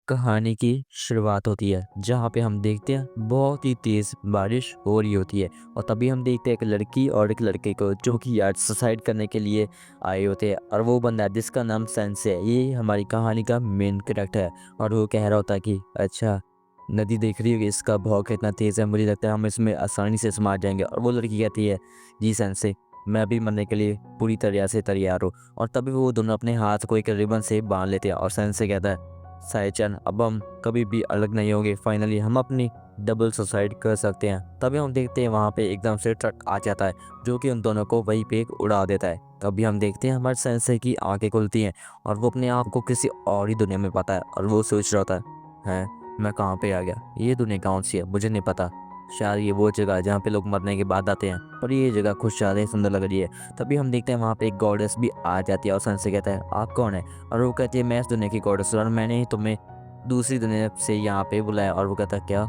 कहानी की शुरुआत होती है जहाँ पे हम देखते हैं बहुत ही तेज़ बारिश हो रही होती है। और तभी हम देखते हैं एक लड़की और एक लड़के को जो कि यार सुसाइड करने के लिए आए होते हैं। और वो बंदा जिसका नाम सेंस है, ये हमारी कहानी का मेन कैरेक्टर है। और वो कह रहा होता है कि अच्छा, नदी देख रही है, इसका बहाव कितना तेज़ है, मुझे लगता है हम इसमें आसानी से समा जाएंगे। और वो लड़की कहती है जी सेंस से, मैं भी मरने के लिए पूरी तरह से तैयार हूँ। और तभी वो दोनों अपने हाथ को एक रिबन से बांध लेते हैं और सेंस से कहता है साइचन, अब हम कभी भी अलग नहीं होंगे, फाइनली हम अपनी डबल सुसाइड कर सकते हैं। तभी हम देखते हैं वहाँ पे एकदम से ट्रक आ जाता है जो कि उन दोनों को वहीं पे उड़ा देता है। तभी हम देखते हैं हमारे सेंसे की आंखें खुलती हैं और वो अपने आप को किसी और ही दुनिया में पाता है। और वो सोच रहा होता है मैं कहाँ पे आ गया, ये दुनिया कौन सी है मुझे नहीं पता, शायद ये वो जगह है जहाँ पे लोग मरने के बाद आते हैं, पर ये जगह कुछ ज़्यादा ही सुंदर लग रही है। तभी हम देखते हैं वहाँ पे एक गॉडेस भी आ जाती है और सन से कहता है आप कौन है। और वो कहती है मैं इस दुनिया की गॉडेस हूँ और मैंने ही तुम्हें दूसरी दुनिया से यहाँ पे बुलाया। और वो कहता है क्या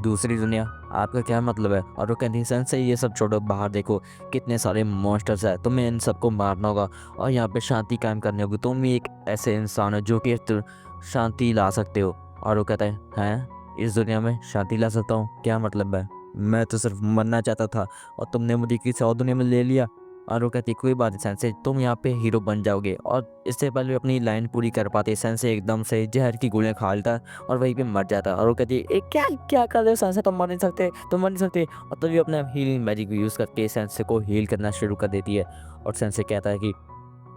दूसरी दुनिया, आपका क्या मतलब है। और वो कहती है सन से ये सब छोड़ो, बाहर देखो कितने सारे मॉन्स्टर्स हैं, तुम्हें इन सबको मारना होगा और यहाँ पे शांति कायम करनी होगी। तुम ही एक ऐसे इंसान हो जो कि शांति ला सकते हो। और वो कहता है हैं इस दुनिया में शांति ला सकता हूँ, क्या मतलब है, मैं तो सिर्फ मरना चाहता था और तुमने मुझे किसी और दुनिया में ले लिया। और वो कहती कोई बात नहीं सेंसे, तुम यहाँ पे हीरो बन जाओगे। और इससे पहले वो अपनी लाइन पूरी कर पाते सेंसे एकदम से जहर की गोलियां खा लेता और वहीं पे मर जाता। और वो कहती है क्या क्या कर रहे हो सेंसे, तुम मर नहीं सकते, तुम मर नहीं सकते। और तभी अपना हीलिंग मैजिक यूज़ करके सेंसे को हील करना शुरू कर देती है। और सेंसे कहता है कि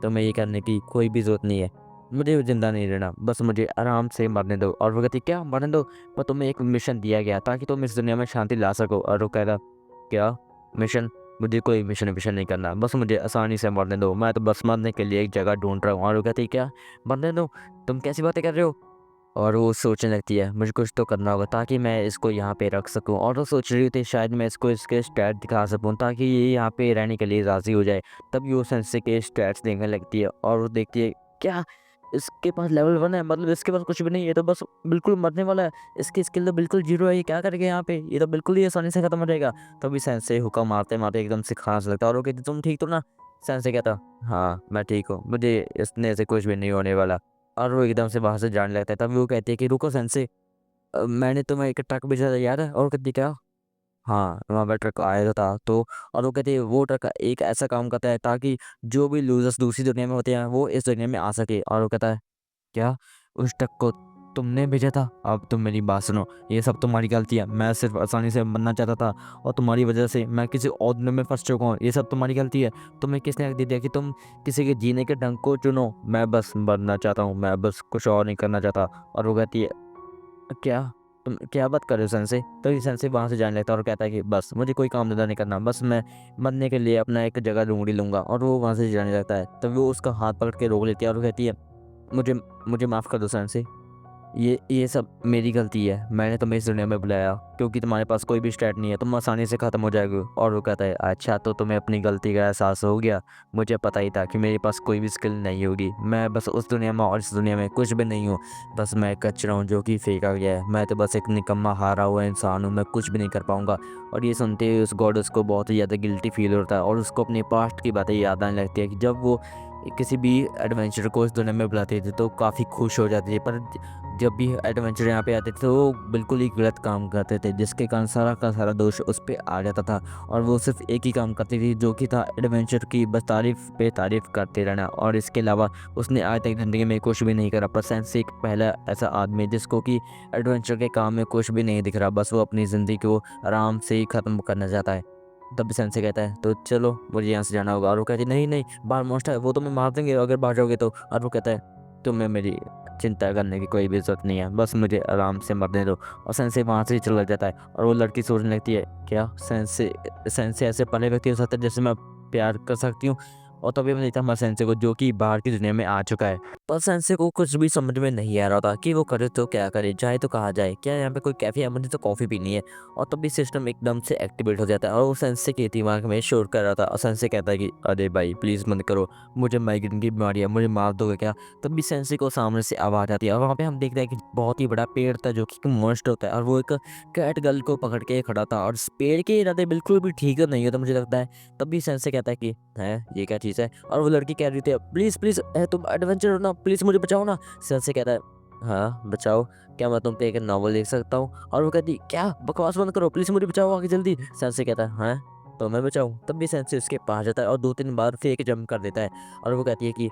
तुम्हें ये करने की कोई भी ज़रूरत नहीं है, मुझे ज़िंदा नहीं रहना, बस मुझे आराम से मरने दो। और वो कहती क्या मरने दो, पर तुम्हें एक मिशन दिया गया ताकि तुम इस दुनिया में शांति ला सको। और वो कह रहा क्या मिशन, मुझे कोई मिशन विशन नहीं करना, बस मुझे आसानी से मरने दो, मैं तो बस मरने के लिए एक जगह ढूंढ रहा हूँ। और वो कहती क्या मरने दो, तुम कैसी बातें कर रहे हो। और वो सोचने लगती है मुझे कुछ तो करना होगा ताकि मैं इसको यहाँ पे रख सकूँ। और वो सोच रही थी शायद मैं इसको इसके स्टैट दिखा सकूँ ताकि ये यहाँ पे रहने के लिए राज़ी हो जाए। तभी वो सेंसे के स्टैट्स देखने लगती है और वो देखती है क्या इसके पास लेवल 1 है, मतलब इसके पास कुछ भी नहीं है, ये तो बस बिल्कुल मरने वाला है, इसकी स्किल तो बिल्कुल 0 है, ये क्या करेगा यहाँ पे, ये तो बिल्कुल ही आसानी से खत्म हो जाएगा। तभी सेंसे हुक्का मारते मारते एकदम से खांस लगता है और वो कहती तुम ठीक तो ना। सेंसे कहता हाँ मैं ठीक हूँ, मुझे इसने से कुछ भी नहीं होने वाला। और वो एकदम से वहाँ से जाने लगता है। तभी वो कहती है कि रुको सेंसे, मैंने तुम्हें एक ट्रक भेजा था याद है। और कहती क्या हाँ वहाँ पे ट्रक आया था तो। और वो कहती है वो ट्रक एक ऐसा काम करता है ताकि जो भी लूजर्स दूसरी दुनिया में होते हैं वो इस दुनिया में आ सके। और वो कहता है क्या उस ट्रक को तुमने भेजा था, अब तुम मेरी बात सुनो, ये सब तुम्हारी गलती है, मैं सिर्फ आसानी से बनना चाहता था और तुम्हारी वजह से मैं किसी और दुनिया में फंस चुका हूँ, ये सब तुम्हारी गलती है। तुम्हें किसने हक दे दिया कि तुम किसी के जीने के ढंग को चुनो, मैं बस बनना चाहता हूँ, मैं बस कुछ और नहीं करना चाहता। और वो कहती है क्या तुम क्या बात कर रहे हो सन से। तो ये सन से वहाँ से जाने लगता है और कहता है कि बस मुझे कोई काम धंधा नहीं करना, बस मैं मरने के लिए अपना एक जगह ढूंढ ही लूँगा। और वो वहाँ से जाने लगता है तभी वो उसका हाथ पकड़ के रोक लेती है और वो कहती है मुझे मुझे माफ़ कर दो सन से, ये सब मेरी गलती है, मैंने तुम्हें इस दुनिया में बुलाया क्योंकि तुम्हारे पास कोई भी स्टैट नहीं है, तुम आसानी से ख़त्म हो जाओगे। और वो कहता है अच्छा तो तुम्हें अपनी गलती का एहसास हो गया, मुझे पता ही था कि मेरे पास कोई भी स्किल नहीं होगी, मैं बस उस दुनिया में और इस दुनिया में कुछ भी नहीं हूँ, बस मैं एक कचरा हूँ जो कि फेंका गया है, मैं तो बस एक निकम्मा हारा हुआ इंसान हूँ, मैं कुछ भी नहीं कर पाऊँगा। और ये सुनते ही उस गॉडेस को बहुत ही ज़्यादा गिल्टी फील होता है और उसको अपने पास्ट की बातें याद आने लगती है कि जब वो किसी भी एडवेंचर को इस दुनिया में बुलाते थे तो काफ़ी खुश हो जाती थी, पर जब भी एडवेंचर यहाँ पे आते थे तो वो बिल्कुल ही गलत काम करते थे जिसके कारण सारा का सारा दोष उस पे आ जाता था। और वो सिर्फ एक ही काम करती थी जो कि था एडवेंचर की बस तारीफ पे तारीफ करते रहना। और इसके अलावा उसने आज तक ज़िंदगी में कुछ भी नहीं करा, पर सेंस एक पहला ऐसा आदमी जिसको कि एडवेंचर के काम में कुछ भी नहीं दिख रहा, बस वो अपनी ज़िंदगी को आराम से ही ख़त्म करना चाहता है। तब सेंस से कहता है तो चलो मुझे यहाँ से जाना होगा। और वो कहती नहीं नहीं, बाहर मॉन्स्टर है, वो तुम्हें मार देंगे अगर बाहर जाओगे तो। और वो कहता है तुम्हें मेरी चिंता करने की कोई भी ज़रूरत नहीं है, बस मुझे आराम से मरने दो। और सेंसे वहाँ से ही चला जाता है और वो लड़की सोचने लगती है क्या सेंसे ऐसे पहले व्यक्ति हो सकता है जिससे मैं प्यार कर सकती हूँ। और तभी मैं देखता हूँ हमारे सेंसे को जो कि बाहर की दुनिया में आ चुका है। पर सेंसे को कुछ भी समझ में नहीं आ रहा था कि वो करे तो क्या करे, जाए तो कहाँ जाए, क्या यहाँ पे कोई कैफ़े है, मुझे तो कॉफ़ी पीनी है। और तभी सिस्टम एकदम से एक्टिवेट हो जाता है और वो सेंसे के दिमाग में शोर कर रहा था और सेंसे कहता है कि अरे भाई प्लीज़ मत करो, मुझे माइग्रेन की बीमारी है, मुझे मार दोगे क्या। तभी सेंसे को सामने से आवाज़ आती है और वहाँ पे हम देखते हैं कि बहुत ही बड़ा पेड़ था जो कि मॉन्स्टर होता है और वो एक कैट गर्ल को पकड़ के खड़ा था और इस पेड़ के इरादे बिल्कुल भी ठीक नहीं होता मुझे लगता है। तभी सेंसे कहता है कि है ये क्या चीज़ है। और वो लड़की कह रही थी प्लीज़ प्लीज़ तुम एडवेंचर हो ना, प्लीज़ मुझे बचाओ ना। सेंसे कहता है हाँ, बचाओ, क्या मैं तुम पे एक नॉवल लिख सकता हूँ? और वो कहती क्या बकवास बंद करो प्लीज़ मुझे बचाओ आगे जल्दी। सेंसे कहता है हाँ, तो मैं बचाऊँ? तब भी सेंसे उसके पास जाता है और 2-3 बार फेक जंप कर देता है और वो कहती है कि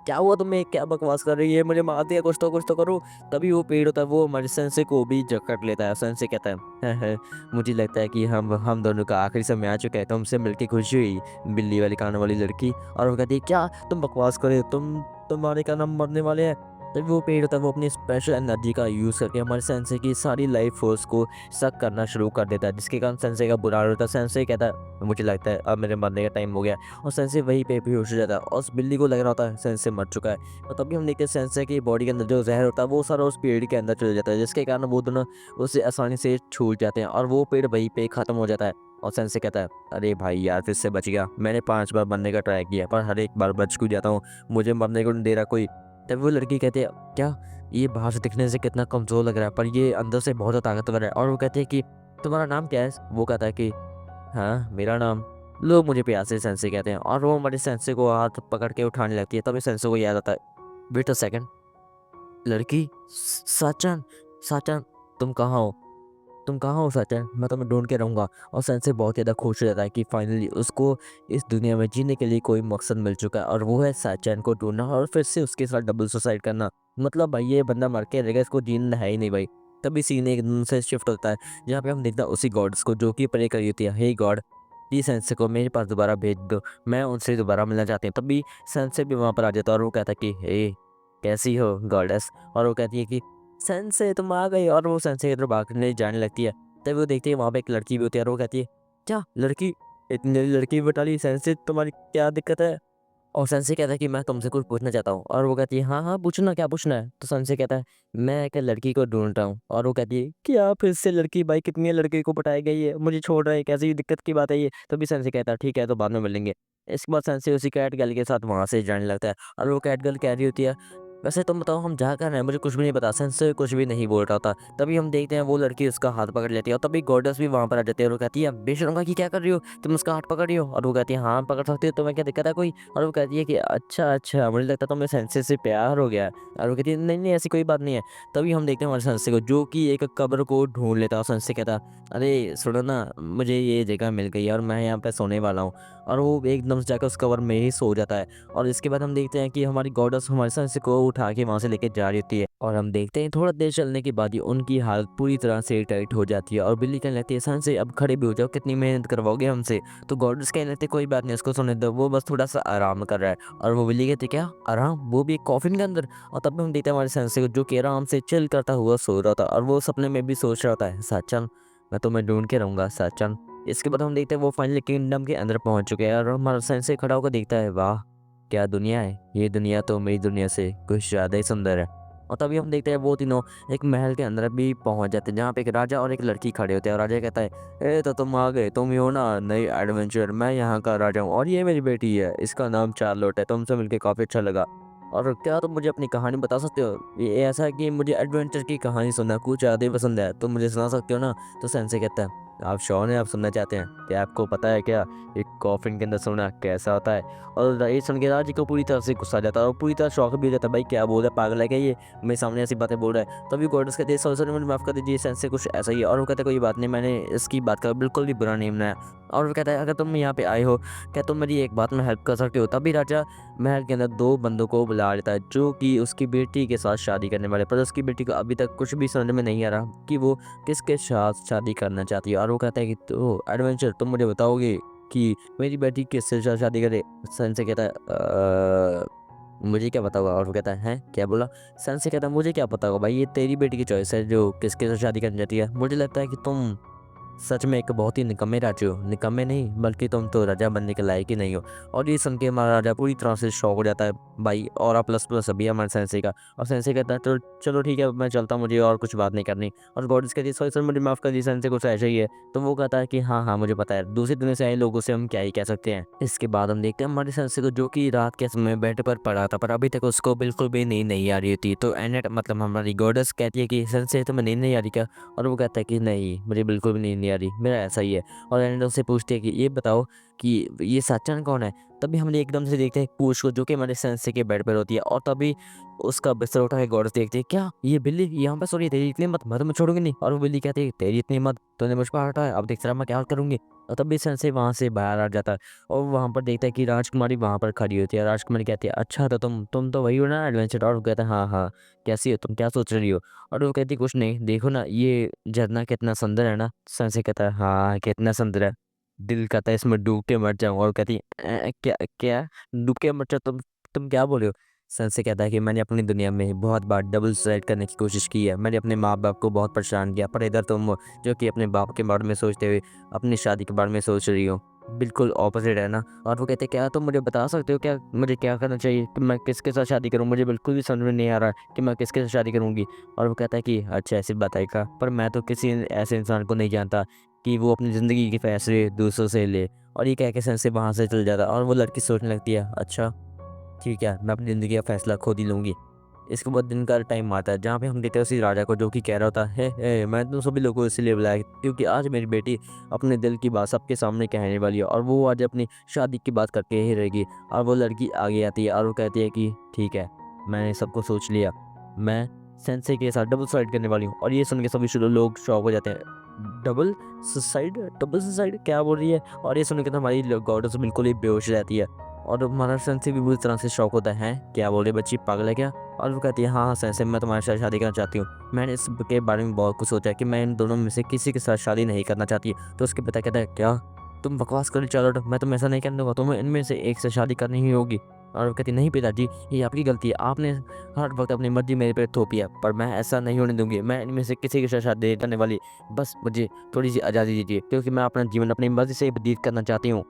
क्या हुआ तुम्हें? क्या बकवास कर रही है? मुझे मार दिया कुछ तो करो। तभी वो पेड़ होता है वो हमारे सेंसे को भी जकड़ लेता है। सेंसे कहता है मुझे लगता है कि हम दोनों का आखिरी समय आ चुका है। तुमसे मिलके खुशी हुई बिल्ली वाली कान वाली लड़की। और वो कहती है क्या तुम बकवास कर रहे हो? तुम्हारे कान हम मरने वाले हैं। तभी वो पेड़ होता है वो अपनी स्पेशल एनर्जी का यूज़ करके हमारे सेंसे की सारी लाइफ फोर्स को सक करना शुरू कर देता है, जिसके कारण सेंसे का बुरा हाल होता है। सेंसे कहता है मुझे लगता है अब मेरे मरने का टाइम हो गया और सेंसे वहीं पे बेहोश हो जाता है और उस बिल्ली को लग रहा होता है सेंसे मर चुका है। और तभी हम देखते हैं सेंसे की बॉडी के अंदर जो जहर होता है वो सारा उस पेड़ के अंदर चले जाता है, जिसके कारण वो दोनों उसे आसानी से छूट जाते हैं और वो पेड़ वहीं पे ख़त्म हो जाता है। और सेंसे कहता है अरे भाई यार फिर से बच गया, मैंने 5 बार मरने का ट्राई किया पर हर एक बार बच क्यों जाता हूँ, मुझे मरने को नहीं दे रहा कोई। तभी वो लड़की कहती है क्या ये बाहर से दिखने से कितना कमज़ोर लग रहा है पर ये अंदर से बहुत ज़्यादा ताकतवर है। और वो कहते हैं कि तुम्हारा नाम क्या है? वो कहता है कि हाँ, मेरा नाम। लोग मुझे प्यार से सेंसे कहते हैं और वो हमारे सेंसे को हाथ पकड़ के उठाने लगती है। तभी सेंसे को याद आता है वेट अ सेकंड, लड़की साचन, साचन तुम कहाँ हो? तुम कहाँ हो साचन? मैं तुम्हें ढूंढ के रहूँगा। और सेंसे बहुत ज़्यादा खुश हो जाता है कि फाइनली उसको इस दुनिया में जीने के लिए कोई मकसद मिल चुका है और वो है साचन को ढूंढना और फिर से उसके साथ डबल सुसाइड करना। मतलब भाई ये बंदा मर के रहेगा, इसको जीना है ही नहीं भाई। तभी सीन एकदम से शिफ्ट होता है जहाँ पे हम देखते हैं उसी गॉड्स को जो कि प्रे करी होती है, हे गॉड प्लीज सेंसे को मेरे पास दोबारा भेज दो, मैं उनसे दोबारा मिलना चाहती हूँ। तभी सेंसे भी वहाँ पर आ जाता है और वो कहता है कि हे कैसी हो गॉडेस। और वो कहती है कि सेंसे तुम आ गए और वो सेंसे की तरफ भागने जाने लगती है। तभी वो देखती है वहाँ पे एक लड़की भी होती है और वो कहती है क्या लड़की, इतनी जल्दी लड़की बता ली सेंसे तुम्हारी क्या दिक्कत है? और सेंसे कहता है कि मैं तुमसे कुछ पूछना चाहता हूँ। और वो कहती है हाँ हाँ पूछना, क्या पूछना है? तो सेंसे कहता है मैं एक लड़की को ढूंढ रहा हूँ। और वो कहती है क्या फिर से लड़की? भाई कितनी लड़की को पटाई गई है, मुझे छोड़ रहा है, कैसी दिक्कत की बात है ये? तो भी सेंसे कहता है ठीक है तो बाद में मिलेंगे। इसके बाद सेंसे उसी कैट गर्ल के साथ वहाँ से जाने लगता है और वो कैट गर्ल कह रही होती है वैसे तुम बताओ हम जा कर रहे हैं, मुझे कुछ भी नहीं पता। सेंसे कुछ भी नहीं बोल रहा था। तभी हम देखते हैं वो लड़की उसका हाथ पकड़ लेती है और तभी गॉडेस भी वहाँ पर आ जाती है और वो कहती है बेशर्मा की क्या कर रही हो, तुम उसका हाथ पकड़ रही हो? और वो कहती है हाँ पकड़ सकती हो, तुम्हें क्या दिक्कत है कोई? और वो कहती है कि अच्छा अच्छा मुझे लगता है तुम्हें सेंसे से प्यार हो गया है। और वो कहती है नहीं नहीं ऐसी कोई बात नहीं है। तभी हम देखते हैं हमारे सेंसे को जो कि एक कब्र को ढूंढ लेता है और सेंसे कहता अरे सुनो ना, मुझे ये जगह मिल गई है और मैं यहाँ पे सोने वाला हूँ। और वो एकदम से जाकर उस कब्र में ही सो जाता है। और इसके बाद हम देखते हैं कि हमारी गॉडेस हमारे सेंसे को उठा के वहाँ से लेके जा रही होती है और हम देखते हैं थोड़ा देर चलने के बाद ही उनकी हालत पूरी तरह से टाइट हो जाती है और बिल्ली कहने लगती है सेंसे अब खड़े भी हो जाओ, कितनी मेहनत करवाओगे हमसे? तो गॉडेस कहने लगते कोई बात नहीं उसको सोने दो, वो बस थोड़ा सा आराम कर रहा है। और वो बिल्ली कहती क्या आराम, वो भी एक कॉफिन के अंदर? और तब हम देखते हैं हमारे सेंसे को जो कि आराम से चिल करता हुआ सो रहा था और वो सपने में भी सोच रहा था साचन मैं तुम्हें ढूंढ के रहूंगा साचन। इसके बाद हम देखते हैं वो फाइनली किंगडम के अंदर पहुंच चुके हैं और हमारा सेंसे खड़ा होकर देखता है वाह क्या दुनिया है, ये दुनिया तो मेरी दुनिया से कुछ ज़्यादा ही सुंदर है। और तभी हम देखते हैं वो तीनों एक महल के अंदर भी पहुंच जाते हैं जहाँ पे एक राजा और एक लड़की खड़े होते हैं और राजा कहता है ए तो तुम आ गए, तुम ही हो ना नई एडवेंचर, मैं यहाँ का राजा हूँ और ये मेरी बेटी है, इसका नाम चार्लोट है, तुमसे मिलकर काफ़ी अच्छा लगा। और क्या तुम मुझे अपनी कहानी बता सकते हो? ये ऐसा है कि मुझे एडवेंचर की कहानी सुनना कुछ ज़्यादा ही पसंद है, तुम मुझे सुना सकते हो ना? तो सेंसे कहता है आप श्योर हैं आप सुनना चाहते हैं? क्या आपको पता है क्या एक कॉफिन के अंदर सोना कैसा होता है? और ये सुन के राज को पूरी तरह से गुस्सा आ जाता है और पूरी तरह शौक भी हो जाता है भाई क्या बोल रहा है, पागल है क्या ये, मेरे सामने ऐसी बातें बोल रहा है? तभी गॉडेस कहते हैं सॉरी सॉरी मुझे माफ़ कर दीजिए सेंसे कुछ ऐसा ही है। और वो कहते हैं कोई बात नहीं, मैंने इसकी बात का बिल्कुल भी बुरा नहीं मनाया। और वो कहता है अगर तुम यहाँ पे आए हो क्या तुम मेरी एक बात में हेल्प कर सकते हो? तभी राजा महल के अंदर 2 बंदों को बुला लेता है जो कि उसकी बेटी के साथ शादी करने वाले, पर उसकी बेटी को अभी तक कुछ भी समझ में नहीं आ रहा कि वो किसके साथ शादी करना चाहती है। और वो कहता है कि तो एडवेंचर तुम मुझे बताओगे कि मेरी बेटी किससे शादी करे? सन से कहता है मुझे क्या पता होगा? और वो कहता है हैं क्या बोला? सन से कहता है मुझे क्या पता होगा भाई, ये तेरी बेटी की चॉइस है जो किसके साथ शादी करनी चाहती है। मुझे लगता है कि तुम सच में एक बहुत ही निकम्मे राजा हो, निकम्मे नहीं बल्कि तुम तो राजा बनने के लायक ही नहीं हो। और ये सुन के हमारा राजा पूरी तरह से शॉक हो जाता है भाई, और प्लस प्लस अभी हमारे सेंसे का। और सेंसे कहता है तो चलो ठीक है मैं चलता हूँ, मुझे और कुछ बात नहीं करनी। और गॉडेस कहती है सॉरी सर मुझे माफ़ कर दीजिए, सेंसे कुछ ऐसा ही है। तो वो कहता है कि हाँ हाँ मुझे पता है, दूसरी दुनिया से आए लोगों से हम क्या ही कह सकते हैं। इसके बाद हम देखते हैं हमारे सेंसे को जो कि रात के समय बेड पर पड़ा था पर अभी तक उसको बिल्कुल भी नींद नहीं आ रही थी। तो एनेट मतलब हमारी गॉडेस कहती है कि सेंसे तुम्हें नींद नहीं आ रही क्या? और वो कहता है कि नहीं मुझे बिल्कुल भी नींद नहीं आ रही, मेरा ऐसा ही है। और एंड उससे पूछती है कि ये बताओ कि ये सच्चन कौन है। तभी हम एकदम से देखते हैं पूछ को, जो कि हमारे सेंसे के बेड पर होती है, और तभी उसका बिस्तर उठा के गौर से देखते हैं, क्या ये बिल्ली यहाँ पे सो रही है, तेरी इतनी हिम्मत, मैं तुम्हें छोड़ूंगी नहीं। और वो बिल्ली कहती है, तेरी इतनी हिम्मत, तूने मुझ पर हटाया, अब देख रहा मैं क्या करूंगी। और तभी सेंसे वहाँ से बाहर आ जाता है और वहाँ पर देखता है कि राजकुमारी वहाँ पर खड़ी होती है। राजकुमारी कहती है, अच्छा तो तुम तो वही हो ना एडवेंचर। और वो कहता है, हाँ हाँ, कैसी हो तुम, क्या सोच रही हो। और वो कहती, कुछ नहीं, देखो ना ये झरना कितना सुंदर है ना। सेंसे कहता है, हाँ कितना सुंदर है, दिल कहता है इसमें डूब के मर जाऊं। और कहती है, क्या क्या डूब के मर जाओ तुम क्या बोल रहे हो। सेंसे कहता है कि मैंने अपनी दुनिया में बहुत बार डबल सुसाइड करने की कोशिश की है, मैंने अपने माँ बाप को बहुत परेशान किया, पर इधर तुम जो कि अपने बाप के बारे में सोचते हुए अपनी शादी के बारे में सोच रही हो, बिल्कुल ऑपोजिट है ना। और वो कहते हैं, क्या तुम मुझे बता सकते हो क्या मुझे क्या करना चाहिए, कि मैं किसके साथ शादी करूं, मुझे बिल्कुल भी समझ में नहीं आ रहा कि मैं किसके साथ शादी करूंगी। और वो कहता है कि अच्छा ऐसी बात है का, पर मैं तो किसी ऐसे इंसान को नहीं जानता कि वो अपनी ज़िंदगी के फैसले दूसरों से ले। और ये कह के सेंसे वहाँ से चल जाता है और वो लड़की सोचने लगती है, अच्छा ठीक है, मैं अपनी ज़िंदगी का फैसला खुद ही लूँगी। इसके बाद दिन का टाइम आता है जहाँ पे हम देखते हैं उसी राजा को, जो कि कह रहा होता है, मैं तो सभी लोगों को इसलिए बुलाया क्योंकि आज मेरी बेटी अपने दिल की बात सबके सामने कहने वाली है, और वो आज अपनी शादी की बात करके ही रहेगी। और वो लड़की आगे आती है और वो कहती है कि ठीक है, मैंने सबको सोच लिया, मैं सेंसे के साथ डबल सुसाइड करने वाली हूँ। और ये सुन के सभी लोग शॉक हो जाते हैं, डबल सुसाइड क्या बोल रही है। और ये सुन के तो हमारी गॉडेस बिल्कुल ही बेहोश रहती है, और हमारा सेंसे भी बुरी तरह से शॉक होता है, क्या बोल रही है बच्ची, पागल है क्या। और वो कहती है, हाँ हाँ सेंसे, मैं तुम्हारे साथ शादी करना चाहती हूँ, मैंने इसके बारे में बहुत कुछ सोचा है कि मैं इन दोनों में से किसी के साथ शादी नहीं करना चाहती। तो उसके पिता कहता है, क्या तुम बकवास कर चलो, मैं तुम्हें ऐसा नहीं करने दूंगा, तुम्हें इनमें से एक से शादी करनी ही होगी। और वो कहती, नहीं पिताजी, ये आपकी गलती है, आपने हर वक्त अपनी मर्जी मेरे पे थोपी है, पर मैं ऐसा नहीं होने दूंगी, मैं इनमें से किसी के साथ शादी नहीं करने वाली, बस मुझे थोड़ी सी आज़ादी दीजिए क्योंकि मैं अपना जीवन अपनी मर्जी से व्यतीत करना चाहती हूँ।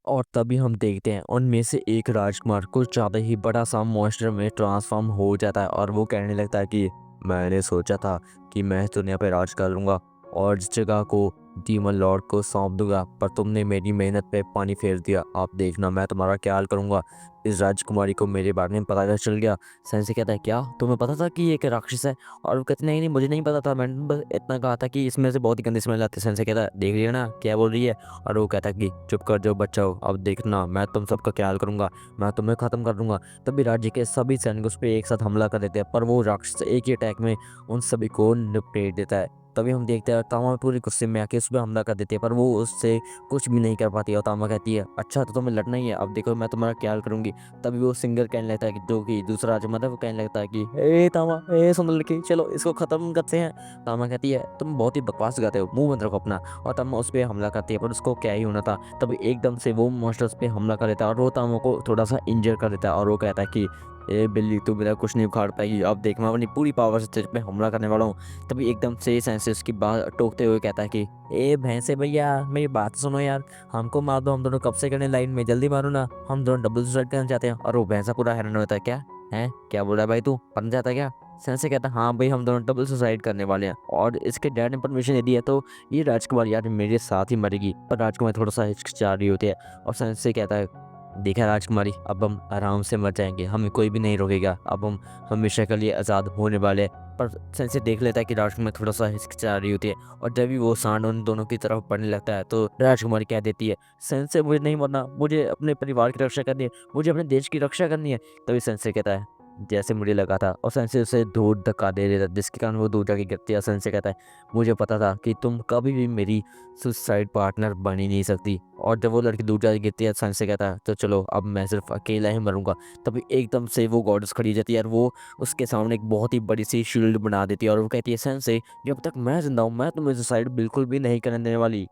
और तभी हम देखते हैं उनमें से एक राजकुमार कुछ ज़्यादा ही बड़ा सा मॉन्स्टर में ट्रांसफॉर्म हो जाता है, और वो कहने लगता है कि मैंने सोचा था कि मैं इस दुनिया पर राज कर लूँगा और इस जगह को डीमन लॉर्ड को सौंप दूंगा, पर तुमने मेरी मेहनत पे पानी फेर दिया, आप देखना मैं तुम्हारा क्या हाल करूँगा। इस राजकुमारी को मेरे बारे में पता चल गया। सेंसे कहता है, क्या तुम्हें पता था कि ये एक राक्षस है। और वो कहते, नहीं नहीं मुझे नहीं पता था, मैंने बस इतना कहा था कि इसमें से बहुत ही गंदी स्मेल आती है। सेंसे कहता है, देख लिया ना क्या बोल रही है। और वो कहता है कि चुप कर जाओ बच्चों, अब देखना मैं तुम सबका क्या हाल करूंगा, मैं तुम्हें खत्म कर दूंगा। तभी राज्य के सभी सैनिक उस पर एक साथ हमला कर देते हैं, पर वो राक्षस एक ही अटैक में उन सभी को निपटेट देता है। तभी हम देखते हैं तामा पूरे गुस्से में आके उस पर हमला कर देती है, पर वो उससे कुछ भी नहीं कर पाती। और तामा कहती है, अच्छा तो तुम्हें लड़ना ही है, अब देखो मैं तुम्हारा क्या हाल करूंगी। तभी वो सिंगर कहने लगता है कि, जो कि दूसरा राजकुमार है, वो कहने लगता है कि, ए तामा, ए सुन लड़की, चलो इसको खत्म करते हैं। तामा कहती है, तुम बहुत ही बकवास गाते हो, मुंह बंद रखो अपना। और तम्मा उस पर हमला करती है, पर उसको क्या ही होना था। तभी एकदम से वो मॉन्स्टर उस पे हमला कर देता है और वो तामा को थोड़ा सा इंजर कर देता है। और वो कहता है कि, ए बिल्ली, तू मेरा कुछ नहीं उखाड़ पाएगी, अब देख मैं अपनी पूरी पावर से तुझ पे हमला करने वाला हूँ। तभी एकदम से सेंसेस की बात टोकते हुए कहता है कि, ए भैंसे भैया, मेरी बात सुनो यार, हमको मार दो, हम दोनों कब से करने लाइन में, जल्दी मारो ना, हम दोनों डबल सुसाइड करना चाहते हैं। और वो भैंसा पूरा हैरान होता है, क्या है, क्या बोल रहा है भाई तू, बन जाता है क्या। सेंसे कहता है, हाँ भाई हम दोनों डबल सुसाइड करने वाले हैं, और इसके डैड ने परमिशन दे दी है, तो ये राजकुमार यार मेरे साथ ही मरेगी। पर राजकुमार थोड़ा सा हिचकिचा रही होती है, और सेंसे कहता है, देखा राजकुमारी, अब हम आराम से मर जाएंगे, हमें कोई भी नहीं रोकेगा, अब हम हमेशा के लिए आज़ाद होने वाले हैं। पर सेंसे देख लेता है कि राजकुमारी थोड़ा सा हिचकिचा रही होती है, और जब भी वो सांड उन दोनों की तरफ पड़ने लगता है तो राजकुमारी कह देती है, सेंसे मुझे नहीं मरना, मुझे अपने परिवार की रक्षा करनी है, मुझे अपने देश की रक्षा करनी है। तभी सेंसे कहता है, जैसे मुझे लगा था। और सेंसे उसे दूर धक्का दे देता है, जिसके कारण वो दूर जाके गिरती है। सेंसे कहता है, मुझे पता था कि तुम कभी भी मेरी सुसाइड पार्टनर बन ही नहीं सकती। और जब वो लड़की दूर जाके गिरती है, सेंसे कहता है, तो चलो अब मैं सिर्फ अकेला ही मरूंगा। तभी एकदम से वो गॉडेस खड़ी हो जाती है और वो उसके सामने एक बहुत ही बड़ी सी शील्ड बना देती है, और वो कहती है, सेंसे जब तक मैं जिंदा हूँ मैं तुम्हें सुसाइड बिल्कुल भी नहीं करने देने वाली।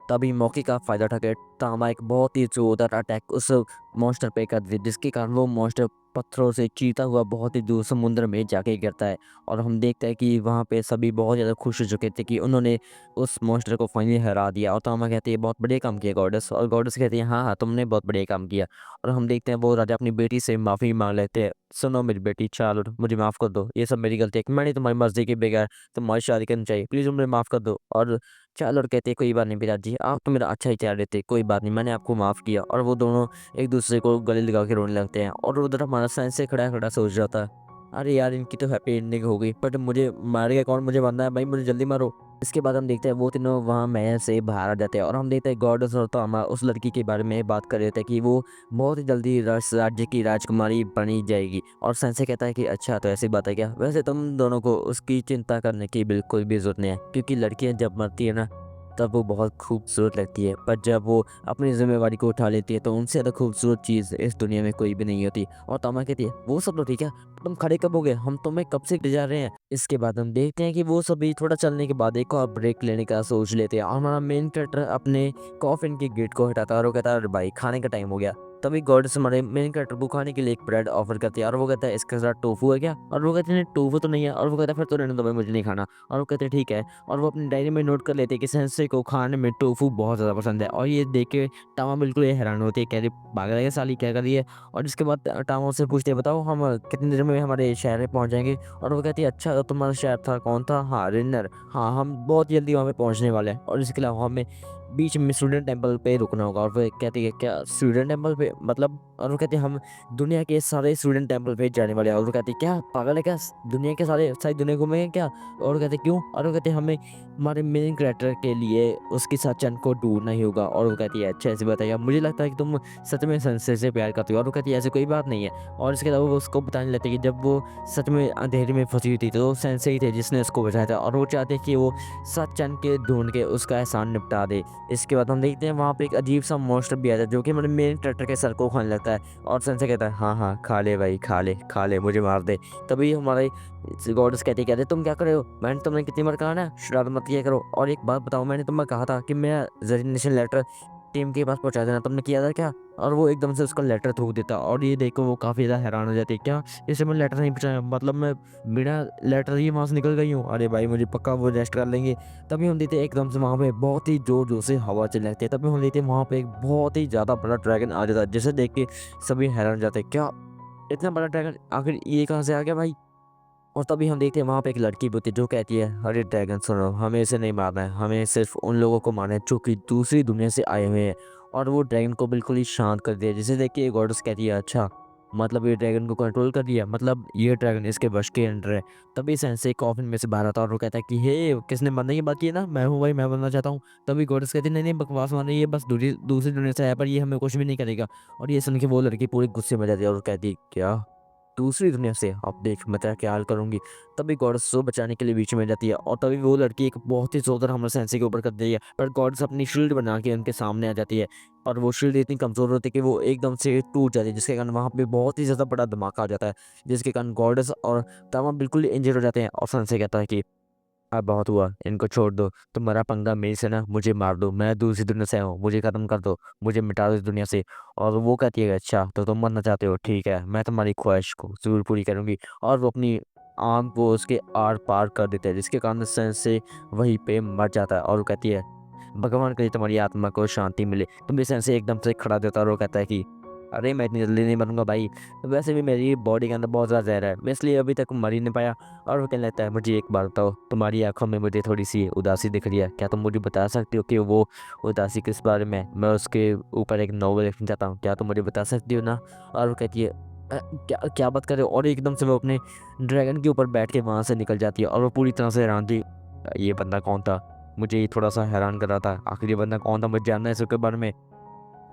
तभी मौके का फायदा उठाकर तामा एक बहुत ही जोरदार अटैक उस मॉन्स्टर पे कर देती है, जिसके कारण वो मॉन्स्टर पत्थरों से चीरता हुआ बहुत ही दूर समुद्र में जाके गिरता है। और हम देखते हैं कि वहाँ पे सभी बहुत ज़्यादा खुश हो चुके थे कि उन्होंने उस मॉन्स्टर को फाइनली हरा दिया। और तामा कहती है, बहुत बढ़िया काम किया गॉडेस। और गॉडेस कहती है, हाँ हाँ तुमने बहुत बढ़िया काम किया। और हम देखते हैं वो राजा अपनी बेटी से माफ़ी मांग लेते हैं, सुनो मेरी बेटी चार्लोट, मुझे माफ़ कर दो, ये सब मेरी गलती है कि मैंने तुम्हारी मर्जी के बगैर तुम्हारी शादी करनी चाहिए, प्लीज़ मुझे माफ़ कर दो। और चलो, और कहते कोई बात नहीं पिताजी, आप तो मेरा अच्छा ही चाह रहे थे, कोई बात नहीं, मैंने आपको माफ़ किया। और वो दोनों एक दूसरे को गले लगा के रोने लगते हैं। और उधर हमारा साइंस से खड़ा खड़ा सोच रहा था, अरे यार इनकी तो हैप्पी एंडिंग हो गई, बट मुझे मारेगा कौन, मुझे मरना है भाई, मुझे जल्दी मारो। इसके बाद हम देखते हैं वो तीनों वहाँ महल से बाहर आ जाते हैं और हम देखते हैं गॉर्डस और तामा उस लड़की के बारे में बात कर रहे थे कि वो बहुत ही जल्दी राज्य की राजकुमारी बनी जाएगी। और सेंसे कहता है कि अच्छा, तो ऐसी बात है क्या? वैसे तुम दोनों को उसकी चिंता करने की बिल्कुल भी जरूरत नहीं है, क्योंकि लड़कियां जब मरती है ना, तब वो बहुत खूबसूरत लगती है, पर जब वो अपनी जिम्मेवारी को उठा लेती है तो उनसे ज़्यादा खूबसूरत चीज़ इस दुनिया में कोई भी नहीं होती। और तामा कहती है वो सब तो ठीक है, तुम खड़े कब हो गए? हम तुम्हें कब से इंतजार रहे हैं। इसके बाद हम देखते हैं कि वो सभी थोड़ा चलने के बाद एक और ब्रेक लेने का सोच लेते हैं और हमारा मेन कैरेक्टर अपने कॉफिन के गेट को हटाता है और वो कहता है अरे भाई, खाने का टाइम हो गया। तभी गॉड्स हमारे मेन कैरेक्टर को खाने के लिए एक ब्रेड ऑफर करती है और वो कहता है इसके साथ टोफू है क्या? और वो कहते हैं टोफू तो नहीं है। और वो कहता है फिर तो रहने दो भाई, मुझे नहीं खाना। और वो कहते हैं ठीक है। और वो अपनी डायरी में नोट कर लेते हैं कि सेंसे को खाने में टोफू बहुत ज़्यादा पसंद है। और ये देख के टामा बिल्कुल ये हैरान होती है, कह रही पागल है क्या साली, क्या कर रही है? और इसके बाद टामा से पूछते हैं बताओ हम कितनी देर में हमारे शहर में पहुंच जाएंगे? और वो कहती है अच्छा, तो तुम्हारा शहर था कौन था? हाँ, रिन्नर। हाँ, हम बहुत जल्दी वहाँ पे पहुंचने वाले हैं। और इसके अलावा हमें बीच में स्टूडेंट टेम्पल पे रुकना होगा। और वो कहती है क्या स्टूडेंट टेम्पल पे मतलब? और वो कहते हैं हम दुनिया के सारे स्टूडेंट टेम्पल पे जाने वाले हैं। और वो कहती है क्या पागल है क्या, दुनिया के सारी दुनिया घूमेंगे क्या? और वो कहते हैं क्यों? और वो कहते हैं हमें हमारे मेन कैरेक्टर के लिए उसकी सच्चन को ढूंढना ही होगा। और वो कहती है अच्छा, ऐसी बताइए, मुझे लगता है कि तुम सच में संशय से प्यार करती हो। और वो कहती है ऐसी कोई बात नहीं है। और इसके अलावा वो उसको बताने लगती है कि जब वो सच में अंधेरे में फंसी हुई थी तो सेंसे ही थे जिसने उसको बचाया था और वो चाहते हैं कि वो सच्चन के ढूंढ के उसका एहसान निपटा दे। इसके बाद हम देखते हैं वहाँ पे एक अजीब सा मॉन्स्टर भी आता है जो कि हमारे मेन कैरेक्टर के सर को खाने लगता है। और सेंसे कहता है हाँ हाँ, खा ले भाई, खा ले खा ले, मुझे मार दे। तभी हमारे गॉड्स कहते तुम क्या कर रहे हो? मैंने तुमने कितनी बार कहा ना शरारत मत किया करो। और एक बात बताओ, मैंने तुम्हें कहा था कि मैं रेजिग्नेशन लेटर टीम के पास पहुंचा देना, तुमने किया था क्या? और वो एकदम से उसका लेटर थूक देता और ये देखो वो काफ़ी ज़्यादा हैरान हो जाती है, क्या इसे मैं लेटर नहीं पहुंचाया? मतलब मैं बिना लेटर ही वहाँ से निकल गई हूँ? अरे भाई, मुझे पक्का वो रेस्ट कर लेंगे। तभी हम देखते हैं एकदम से वहाँ पे बहुत ही जोर जोर से हवा चलने लगती है। तभी हम देखते हैं वहाँ पे एक बहुत ही ज़्यादा बड़ा ड्रैगन आ जाता है, जिसे देख के सभी हैरान हो जाते हैं, क्या इतना बड़ा ड्रैगन आखिर ये कहाँ से आ गया भाई? और तभी हम देखते हैं वहाँ पे एक लड़की भी होती है जो कहती है अरे ड्रैगन सुनो, हमें इसे नहीं मारना है, हमें सिर्फ उन लोगों को मारना है जो कि दूसरी दुनिया से आए हुए हैं। और वो ड्रैगन को बिल्कुल ही शांत कर दिया, जिसे देख के गॉडेस कहती है अच्छा, मतलब ये ड्रैगन को कंट्रोल कर दिया, मतलब ये ड्रैगन इसके वश के अंडर है। तभी सेंसे कॉफिन में से बाहर आता है और वो कहता है कि हे किसने मरने की बात की है ना, मैं हूँ भाई, मैं बनना चाहता हूँ। तभी गॉडेस कहती है नहीं नहीं, बकवास मार रही है, बस दूसरी दुनिया से आया, पर ये हमें कुछ भी नहीं करेगा। और ये सुन के वो लड़की पूरी गुस्से में जाती है और कहती है क्या दूसरी दुनिया से? अब देख मैं तेरा क्या हाल करूंगी। तभी गॉड्स उसको बचाने के लिए बीच में जाती है और तभी वो लड़की एक बहुत ही जोरदार हमला सेंसे के ऊपर कर देती है, पर गॉड्स अपनी शील्ड बना के उनके सामने आ जाती है। और वो शील्ड इतनी कमजोर होती है कि वो एकदम से टूट जाती है, जिसके कारण वहाँ पे बहुत ही ज़्यादा बड़ा धमाका आ जाता है, जिसके कारण गॉड्स और तमाम बिल्कुल इंजर हो जाते हैं। और सेंसे कहता है कि अब बहुत हुआ, इनको छोड़ दो, तुम्हारा पंगा मेरे से ना, मुझे मार दो, मैं दूसरी दुनिया से हूँ, मुझे खत्म कर दो, मुझे मिटा दो इस दुनिया से। और वो कहती है अच्छा, तो तुम मरना चाहते हो, ठीक है, मैं तुम्हारी ख्वाहिश को जरूर पूरी करूंगी। और वो अपनी आर्म को उसके आर पार कर देते हैं, जिसके कारण से वहीं पे मर जाता है। और वो कहती है भगवान करे तुम्हारी आत्मा को शांति मिले। तुम से एकदम से खड़ा देता है और वो कहता है कि अरे मैं इतनी जल्दी नहीं मरूंगा भाई, वैसे भी मेरी बॉडी के अंदर बहुत ज़्यादा जहर है, मैं इसलिए अभी तक मर ही नहीं पाया। और वो कहने लगता है मुझे एक बात बताओ, तुम्हारी आंखों में मुझे थोड़ी सी उदासी दिख रही है, क्या तुम मुझे बता सकती हो कि वो उदासी किस बारे में है? मैं उसके ऊपर एक नॉवल लिखना चाहता हूँ, क्या तुम मुझे बता सकती हो ना? और वो कहती है क्या क्या बात कर रहे हो? और एकदम से वो अपने ड्रैगन के ऊपर बैठ के वहाँ से निकल जाती है और वो पूरी तरह से हैरान थी, ये बंदा कौन था? मुझे ये थोड़ा सा हैरान कर रहा था, आखिर ये बंदा कौन था, मुझे जानना है इसके बारे में।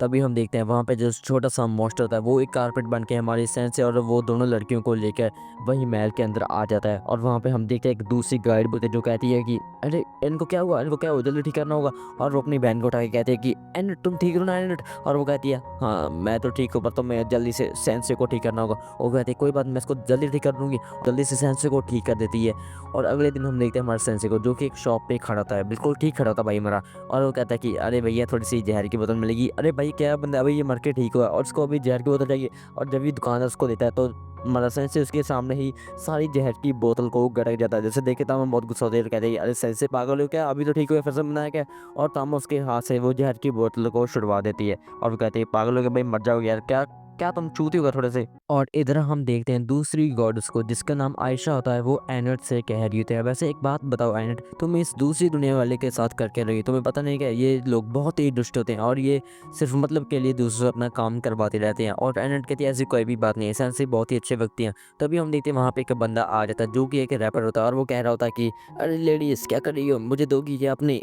तभी हम देखते हैं वहाँ पे जो छोटा सा मॉन्स्टर होता है वो एक कारपेट बन के हमारी सेंस और वो दोनों लड़कियों को लेकर वही महल के अंदर आ जाता है। और वहाँ पे हम देखते हैं एक दूसरी गाइड होती है जो कहती है कि अरे इनको क्या हुआ, इनको क्या हुआ, जल्दी ठीक करना होगा। और वो अपनी बहन को उठा के कहते हैं कि एंड तुम ठीक हो ना एंड? और वो कहती है हाँ मैं तो ठीक हूँ, पर तुम्हें जल्दी से सेंसे को ठीक करना होगा। वो कहती है कोई बात नहीं, मैं इसको जल्दी ठीक कर दूंगी। जल्दी से सेंसे को ठीक कर देती है। और अगले दिन हम देखते हैं हमारे सेंसे को जो कि एक शॉप पे खड़ा होता है, बिल्कुल ठीक खड़ा होता है भाई हमारा। और वो कहता है कि अरे भैया थोड़ी सी जहर की बोतल मिलेगी। अरे भाई क्या बंदा, अभी ये मर के ठीक हुआ और उसको अभी जहर की बोतल चाहिए। और जब ये दुकानदार उसको देता है तो मदरसन से उसके सामने ही सारी जहर की बोतल को गड़क जाता है, जैसे देखे तामा बहुत गुस्सा होते हैं, कहते हैं अरे सेंसे पागल हो क्या, अभी तो ठीक हुआ, फिर से बनाया क्या? और तामा उसके हाथ से वो जहर की बोतल को छुड़वा देती है और वो कहती है पागल हो गया भाई, मर जाओगे यार, क्या क्या तुम चूती होगा थोड़े से। और इधर हम देखते हैं दूसरी गॉडेस को जिसका नाम आयशा होता है, वो एनट से कह रही होती है, वैसे एक बात बताओ एनट, तुम इस दूसरी दुनिया वाले के साथ करके रही, तुम्हें पता नहीं क्या ये लोग बहुत ही दुष्ट होते हैं और ये सिर्फ मतलब के लिए दूसरों से अपना काम करवाते रहते हैं। और एनट कहती है ऐसी कोई भी बात नहीं है, सेंसे बहुत ही अच्छे व्यक्ति हैं। तभी हम देखते हैं वहाँ पे एक बंदा आ जाता है जो कि एक रैपर होता है और वो कह रहा होता है कि अरे लेडीज क्या कर रही हो, मुझे दोगी ये अपनी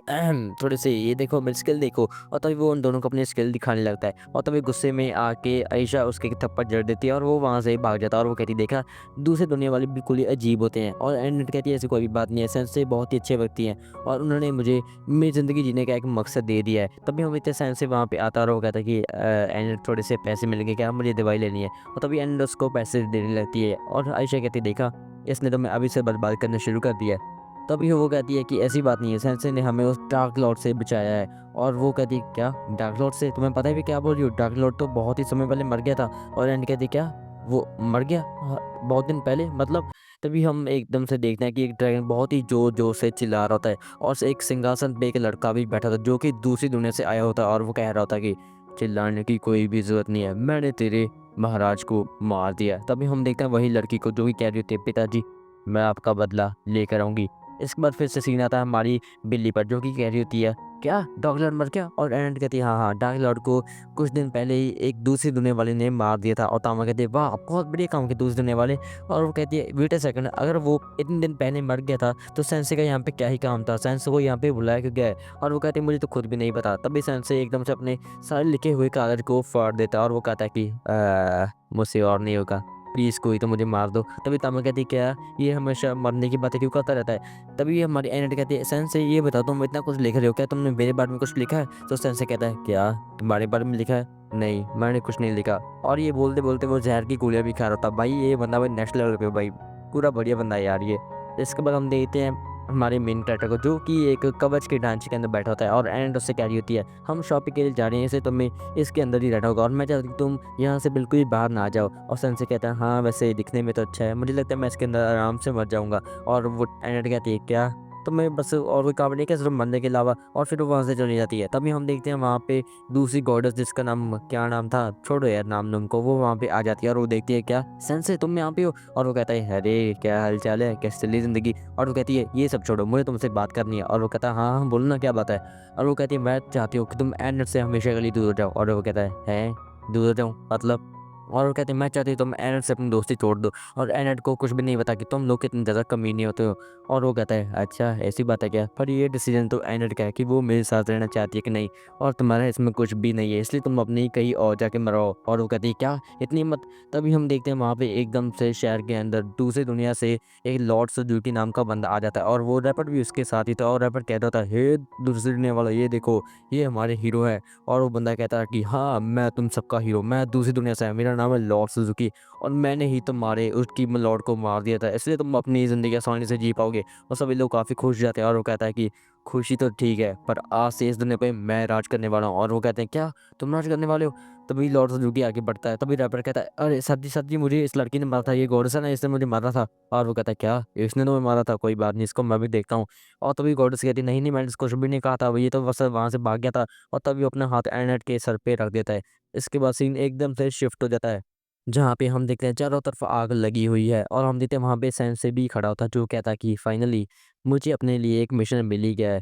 थोड़े से ये देखो मेरी स्किल देखो। और तभी वो उन दोनों को अपनी स्किल दिखाने लगता है और तभी गुस्से में आके आयशा उसके एक थप्पड़ जड़ देती है और वो वहाँ से भाग जाता है। और वो कहती है देखा दूसरे दुनिया वाले बिल्कुल ही अजीब होते हैं। और एंड कहती है ऐसी कोई भी बात नहीं है, सेंस बहुत ही अच्छे व्यक्ति हैं और उन्होंने मुझे मेरी ज़िंदगी जीने का एक मकसद दे दिया है। तभी हम इतने सेंस से वहाँ पे आता और वो कहता है कि एंड थोड़े से पैसे मिलेंगे क्या, मुझे दवाई लेनी है। और तभी एंड उसको पैसे देने लगती है और आयशा कहती है देखा इसने तो मैं अभी से बर्बाद करना शुरू कर दिया है। तभी वो कहती है कि ऐसी बात नहीं है, सेंसे ने हमें उस डार्क लॉर्ड से बचाया है। और वो कहती है क्या डार्क लॉर्ड से, तुम्हें पता है भी क्या बोल रही हो, डार्क लॉर्ड तो बहुत ही समय पहले मर गया था। और एंड कहती क्या वो मर गया, हाँ, बहुत दिन पहले मतलब। तभी हम एकदम से देखते हैं कि एक ड्रैगन बहुत ही जोर जोर से चिल्ला रहा होता है और एक सिंहासन पे एक लड़का भी बैठा था जो कि दूसरी दुनिया से आया होता है और वो कह रहा होता कि चिल्लाने की कोई भी जरूरत नहीं है, मैंने तेरे महाराज को मार दिया। तभी हम देखते हैं वही लड़की को जो कि कह रही होती है पिताजी मैं आपका बदला लेकर आऊंगी। इसके बाद फिर से सीन आता है हमारी बिल्ली पर जो कि कह रही होती है क्या डार्क लॉर्ड मर गया। और एंड कहती है हाँ हाँ डार्क लॉर्ड को कुछ दिन पहले ही एक दूसरी दुनिया वाले ने मार दिया था। और तामा कहती है वाह बहुत बढ़िया काम किया दूसरी दुनिया वाले। और वो कहती है वेट अ सेकंड, अगर वो इतने दिन पहले मर गया था तो सेंसे का यहाँ पे क्या ही काम था, सेंसे को यहाँ पे बुलाया क्यों गया है। और वो कहती है मुझे तो खुद भी नहीं पता। तभी सेंसे एकदम से अपने सारे लिखे हुए कागज को फाड़ देता है और वो कहता है कि मुझसे और नहीं होगा, प्लीज़ कोई तो मुझे मार दो। तभी तामा कहती है क्या ये हमेशा मरने की बातें क्यों करता रहता है। तभी हमारी एनट कहती है सेंसे ये बताओ तुम इतना कुछ लिख रहे हो, क्या तुमने मेरे बारे में कुछ लिखा है। तो सेंसे कहता है क्या तुम्हारे बारे में लिखा है, नहीं मैंने कुछ नहीं लिखा। और ये बोलते बोलते वो जहर की गोलियां भी खा रहा था। भाई ये बंदा भाई नेक्स्ट लेवल पे भाई पूरा बढ़िया बंदा है यार ये। इसके बाद हम देखते हैं हमारे मेन कैरेक्टर को जो कि एक कवच के ढांचे के अंदर बैठा होता है और एंड उससे कह रही होती है हम शॉपिंग के लिए जा रहे हैं, इसे तुम्हें इसके अंदर ही रहना होगा और मैं चाहती हूँ तुम यहाँ से बिल्कुल ही बाहर ना आ जाओ। और सेंसे कहता है हाँ वैसे दिखने में तो अच्छा है, मुझे लगता है मैं इसके अंदर आराम से मर जाऊँगा। और वो एंड कहती है क्या तो मैं बस और कोई काम नहीं किया सिर्फ मरने के अलावा। और फिर वो वहाँ से चली जाती है। तभी हम देखते हैं वहाँ पे दूसरी गॉडेस जिसका नाम क्या नाम था, छोड़ो यार नाम नाम को, वो वहाँ पे आ जाती है और वो देखती है क्या सेंसे तुम यहाँ पे हो। और वो कहता है अरे क्या हाल चाल है, कैसे चली ज़िंदगी। और वो कहती है ये सब छोड़ो मुझे तुमसे बात करनी है। और वो कहता है हाँ हाँ बोलो ना क्या बात है। और वो कहती है मैं चाहती हूँ कि तुम एनट से हमेशा के लिए दूर हो जाओ। और वो कहता है दूर हो जाऊँ मतलब। और वो कहते हैं मैं चाहती हूँ तुम एनट से अपनी दोस्ती तोड़ दो और एनट को कुछ भी नहीं पता कि तुम लोग कितने ज़्यादा कमीने होते हो। और वो कहता है अच्छा ऐसी बात है क्या, पर ये डिसीजन तो एनट का है कि वो मेरे साथ रहना चाहती है कि नहीं, और तुम्हारा इसमें कुछ भी नहीं है इसलिए तुम अपनी कहीं और जाके मराओ। और वो कहती है क्या इतनी हिम्मत। तभी हम देखते हैं वहाँ पे एकदम से शहर के अंदर दूसरी दुनिया से एक लॉर्ड सुजुकी नाम का बंदा आ जाता है और वो रैपर भी उसके साथ ही था। और रैपर कहता था हे दूसरी दुनिया वाला ये देखो ये हमारे हीरो है। और वो बंदा कहता है कि हाँ मैं तुम सबका हीरो, मैं दूसरी दुनिया से है, मेरा नाम है लॉर्ड सुजुकी और मैंने ही तुम्हारे उसकी लॉर्ड को मार दिया था, इसलिए तुम अपनी ज़िंदगी आसानी से जी पाओगे। और सभी लोग काफ़ी खुश हो जाते हैं और वो कहता है कि खुशी तो ठीक है पर आज से इस दुनिया पे मैं राज करने वाला हूँ। और वो कहते हैं क्या तुम राज करने वाले हो। तभी लॉर्ड सुजुकी आगे बढ़ता है। तभी रैपर कहता है अरे सर जी मुझे इस लड़की ने मारा था, ये गॉडेस है ना इसने मुझे मारा था। और वो कहता है क्या इसने तो मैं मारा था, कोई बात नहीं इसको मैं भी देखता हूँ। और तभी गॉडेस कहती है नहीं नहीं मैंने इसको कुछ भी नहीं कहा था, ये तो बस वहाँ से भाग गया था। और तभी वो अपना हाथ एनट के सर पे रख देता है। इसके बाद सीन एकदम से शिफ्ट हो जाता है जहाँ पे हम देखते हैं चारों तरफ आग लगी हुई है और हम देखते हैं वहाँ पे सेंसे भी खड़ा होता है जो कहता है कि फाइनली मुझे अपने लिए एक मिशन मिल ही गया है।